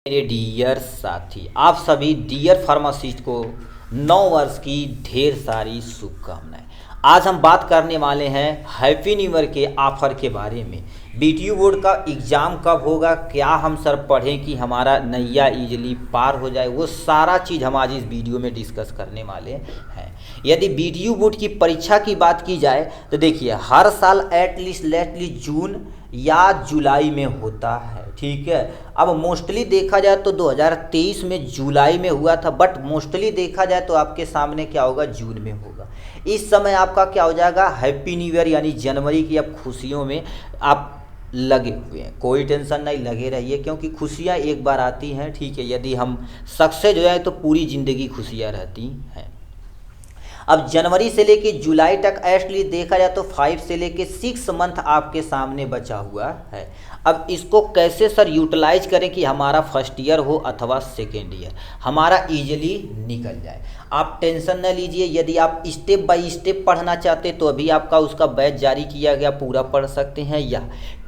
मेरे डियर साथी, आप सभी डियर फार्मासिस्ट को 9 वर्ष की ढेर सारी शुभकामनाएं। आज हम बात करने वाले हैं हैप्पी न्यू ईयर के ऑफर के बारे में। बीटीयू बोर्ड का एग्ज़ाम कब होगा, क्या हम सर पढ़ें कि हमारा नैया इजीली पार हो जाए, वो सारा चीज़ हम आज इस वीडियो में डिस्कस करने वाले हैं। यदि बीटीयू बोर्ड की परीक्षा की बात की जाए तो देखिए, हर साल एटलीस्ट जून या जुलाई में होता है, ठीक है। अब मोस्टली देखा जाए तो 2023 में जुलाई में हुआ था, बट मोस्टली देखा जाए तो आपके सामने क्या होगा, जून में होगा। इस समय आपका क्या हो जाएगा, हैप्पी न्यू ईयर यानी जनवरी की अब खुशियों में आप लगे हुए हैं। कोई टेंशन नहीं, लगे रहिए, क्योंकि खुशियाँ एक बार आती हैं, ठीक है। यदि हम सक्सेस हो जाए तो पूरी ज़िंदगी खुशियाँ रहती हैं। अब जनवरी से लेके जुलाई तक एटलीस्ट देखा जाए तो 5 से लेके 6 मंथ आपके सामने बचा हुआ है। अब इसको कैसे सर यूटिलाइज करें कि हमारा फर्स्ट ईयर हो अथवा सेकेंड ईयर हमारा इजीली निकल जाए। आप टेंशन न लीजिए, यदि आप स्टेप बाय स्टेप पढ़ना चाहते तो अभी आपका उसका बैच जारी किया गया, पूरा पढ़ सकते हैं। या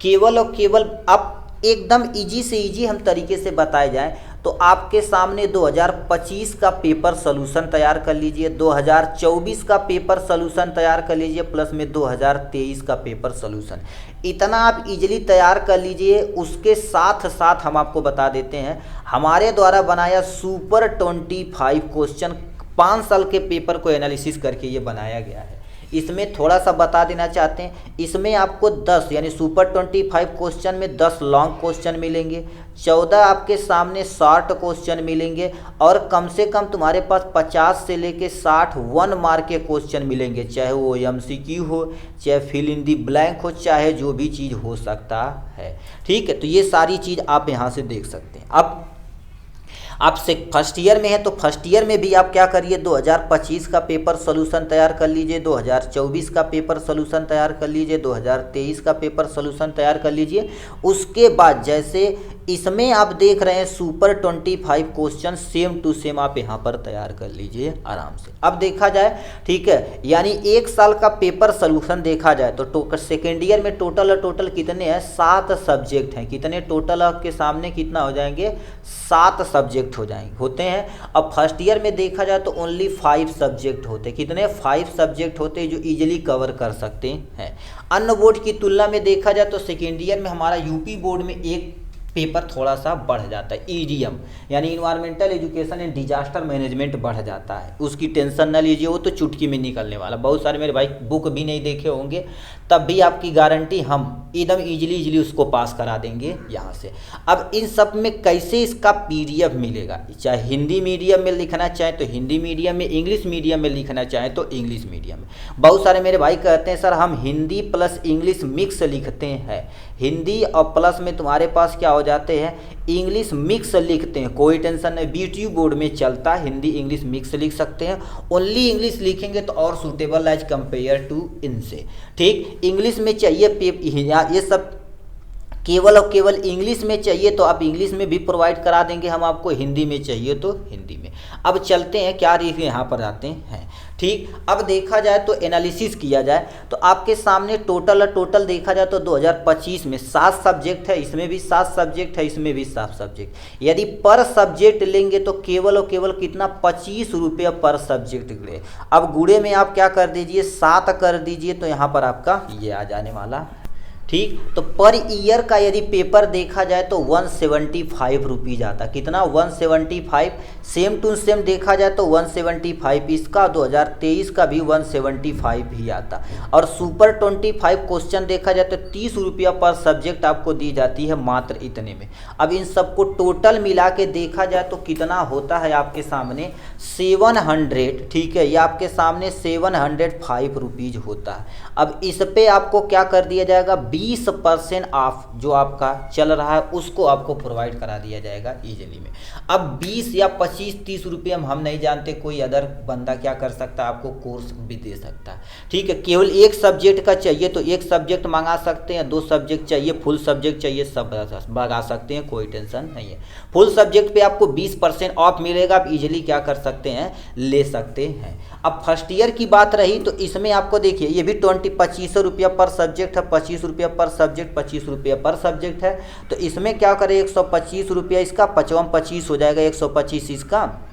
केवल और केवल आप एकदम इजी से इजी हम तरीके से बताए जाएं तो आपके सामने 2025 का पेपर सोल्यूशन तैयार कर लीजिए, 2024 का पेपर सोल्यूशन तैयार कर लीजिए, प्लस में 2023 का पेपर सोल्यूशन। इतना आप इजीली तैयार कर लीजिए। उसके साथ साथ हम आपको बता देते हैं, हमारे द्वारा बनाया सुपर 25 क्वेश्चन 5 साल के पेपर को एनालिसिस करके ये बनाया गया है। इसमें थोड़ा सा बता देना चाहते हैं, इसमें आपको 10 यानी सुपर 25 क्वेश्चन में 10 लॉन्ग क्वेश्चन मिलेंगे, 14 आपके सामने शॉर्ट क्वेश्चन मिलेंगे, और कम से कम तुम्हारे पास 50 से लेके 60 1 मार्क के क्वेश्चन मिलेंगे, चाहे वो एमसीक्यू हो, चाहे फिल इन दी ब्लैंक हो, चाहे जो भी चीज़ हो सकता है, ठीक है। तो ये सारी चीज़ आप यहाँ से देख सकते हैं। अब आपसे फर्स्ट ईयर में है तो फर्स्ट ईयर में भी आप क्या करिए, 2025 का पेपर सोल्यूशन तैयार कर लीजिए, 2024 का पेपर सोल्यूशन तैयार कर लीजिए, 2023 का पेपर सोल्यूशन तैयार कर लीजिए। उसके बाद जैसे इसमें आप देख रहे हैं super 25 question same to same आप यहाँ पर तैयार कर लीजिए आराम से। अब देखा जाए, ठीक है, यानी 1 साल का पेपर सोल्यूशन देखा जाए तो सेकेंड ईयर में टोटल कितने हैं, 7 सब्जेक्ट हैं। कितने टोटल आपके सामने कितना हो जाएंगे, 7 सब्जेक्ट होते हैं। अब फर्स्ट ईयर में देखा जाए तो ओनली 5 सब्जेक्ट होते हैं। कितने, 5 सब्जेक्ट होते हैं जो इजीली कवर कर सकते हैं। अन्य बोर्ड की तुलना में देखा जाए तो सेकेंड ईयर में हमारा यूपी बोर्ड में एक पेपर थोड़ा सा बढ़ जाता है, ईडीएम यानी environmental education and disaster management बढ़ जाता है। उसकी टेंशन न लीजिए, वो तो चुटकी में निकलने वाला। बहुत सारे मेरे भाई बुक भी नहीं देखे होंगे, तब भी आपकी गारंटी हम एकदम इजीली उसको पास करा देंगे यहाँ से। अब इन सब में कैसे इसका पीडीएफ मिलेगा, चाहे हिंदी मीडियम में लिखना चाहे तो हिंदी मीडियम में, इंग्लिश मीडियम में लिखना चाहे तो इंग्लिश मीडियम में। बहुत सारे मेरे भाई कहते हैं सर हम हिंदी प्लस इंग्लिश मिक्स लिखते हैं, हिंदी और प्लस में तुम्हारे पास क्या हो जाते हैं, इंग्लिश मिक्स लिखते हैं। कोई टेंशन नहीं, बीटीयू बोर्ड में चलता है, हिंदी इंग्लिश मिक्स लिख सकते हैं। ओनली इंग्लिश लिखेंगे तो और सूटेबल एज कंपेयर टू इनसे, ठीक। इंग्लिश में चाहिए ये सब केवल और केवल इंग्लिश में चाहिए तो आप इंग्लिश में भी प्रोवाइड करा देंगे हम आपको, हिंदी में चाहिए तो हिंदी में। अब चलते हैं, क्या रिव्यू यहाँ पर आते हैं, ठीक। अब देखा जाए तो एनालिसिस किया जाए तो आपके सामने टोटल देखा जाए तो 2025 में 7 सब्जेक्ट है, इसमें भी 7 सब्जेक्ट है, इसमें भी 7 सब्जेक्ट। यदि पर सब्जेक्ट लेंगे तो केवल और केवल कितना, 25 रुपये पर सब्जेक्ट गुड़े। अब गुड़े में आप क्या कर दीजिए, 7 कर दीजिए तो यहाँ पर आपका ये आ जाने वाला, ठीक। तो पर ईयर का यदि पेपर देखा जाए तो 175 रुपीज़ आता। कितना, 175। सेम टू सेम देखा जाए तो 175 इसका, 2023 का भी 175 ही आता। और सुपर 25 क्वेश्चन देखा जाए तो 30 रुपया पर सब्जेक्ट आपको दी जाती है, मात्र इतने में। अब इन सबको टोटल मिला के देखा जाए तो कितना होता है आपके सामने, 700, ठीक है। ये आपके सामने 705 रुपीज़ होता है। अब इस पे आपको क्या कर दिया जाएगा, 20% ऑफ जो आपका चल रहा है उसको आपको प्रोवाइड करा दिया जाएगा इजीली में। अब 20 या 25-30 रुपये हम नहीं जानते, कोई अदर बंदा क्या कर सकता है, आपको कोर्स भी दे सकता है, ठीक है। केवल एक सब्जेक्ट का चाहिए तो एक सब्जेक्ट मंगा सकते हैं, 2 सब्जेक्ट चाहिए, फुल सब्जेक्ट चाहिए, सब मंगा सकते हैं, कोई टेंशन नहीं है। फुल सब्जेक्ट पे आपको 20% ऑफ मिलेगा, आप इजीली क्या कर सकते हैं, ले सकते हैं। अब फर्स्ट ईयर की बात रही तो इसमें आपको देखिए ये भी 2500 रुपया पर सब्जेक्ट है, 25 रुपया रुपया पर सब्जेक्ट, 25 रुपया पर सब्जेक्ट है। तो इसमें क्या करें, 125 रुपया इसका, 55 25 हो जाएगा, 125 इसका,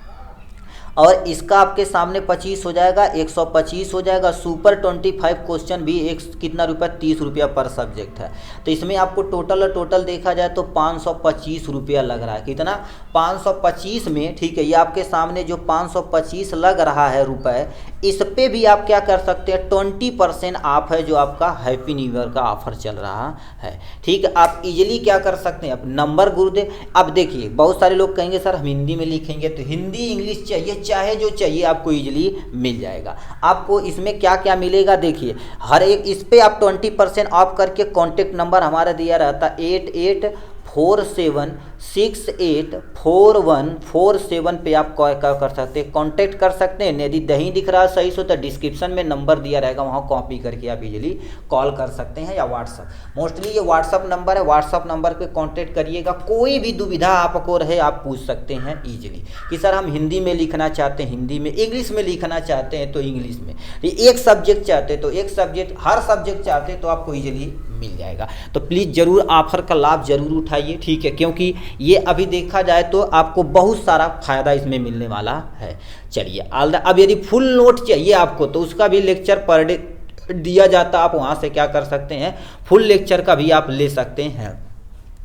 और इसका आपके सामने 25 हो जाएगा, 125 हो जाएगा। सुपर 25 क्वेश्चन भी एक कितना रुपया, 30 रुपया पर सब्जेक्ट है। तो इसमें आपको टोटल देखा जाए तो 525 रुपया लग रहा है। कितना, 525 में, ठीक है, ये आपके सामने जो 525 लग रहा है रुपए, इस पे भी आप क्या कर सकते हैं, 20% ऑफ है, जो आपका हैप्पी न्यू ईयर का ऑफर चल रहा है। ठीक है, आप इजीली क्या कर सकते हैं, अब नंबर गुरुदेव, अब देखिए बहुत सारे लोग कहेंगे सर हम हिंदी में लिखेंगे, तो हिंदी इंग्लिश चाहिए, चाहे जो चाहिए आपको इजीली मिल जाएगा। आपको इसमें क्या क्या मिलेगा, देखिए हर एक इस पे आप 20% ऑफ करके कॉन्टेक्ट नंबर हमारा दिया रहता है 8847684147 पे आप क्या कर सकते हैं, कांटेक्ट कर सकते हैं। यदि नहीं दिख रहा सही से तो डिस्क्रिप्शन में नंबर दिया रहेगा, वहाँ कॉपी करके आप इजीली कॉल कर सकते हैं, या व्हाट्सअप, मोस्टली ये व्हाट्सअप नंबर है, व्हाट्सअप नंबर पे कांटेक्ट करिएगा। कोई भी दुविधा आपको रहे आप पूछ सकते हैं इजीली, कि सर हम हिंदी में लिखना चाहते हैं हिंदी में, इंग्लिश में लिखना चाहते हैं तो इंग्लिश में, एक सब्जेक्ट चाहते हैं तो एक सब्जेक्ट, हर सब्जेक्ट चाहते हैं तो आपको इजीली मिल जाएगा। तो प्लीज़ ज़रूर ऑफर का लाभ जरूर उठाइए, ठीक है, क्योंकि ये अभी देखा जाए तो आपको बहुत सारा फायदा इसमें मिलने वाला है। चलिए अब यदि फुल नोट चाहिए आपको तो उसका भी लेक्चर पर डे दिया जाता, आप वहाँ से क्या कर सकते हैं, फुल लेक्चर का भी आप ले सकते हैं।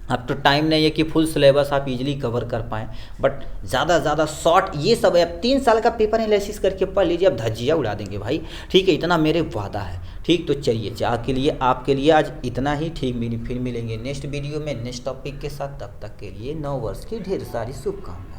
अब तो टाइम नहीं है कि फुल सिलेबस आप इजीली कवर कर पाएँ, बट ज़्यादा से ज़्यादा शॉर्ट ये सब है। अब 3 साल का पेपर एनालिसिस करके पढ़ लीजिए, अब धज्जियाँ उड़ा देंगे भाई, ठीक है, इतना मेरे वादा है। ठीक, तो चलिए आपके लिए आज इतना ही, ठीक, फिर मिलेंगे नेक्स्ट वीडियो में नेक्स्ट टॉपिक के साथ। तब तक के लिए नव वर्ष की ढेर सारी शुभकामनाएं।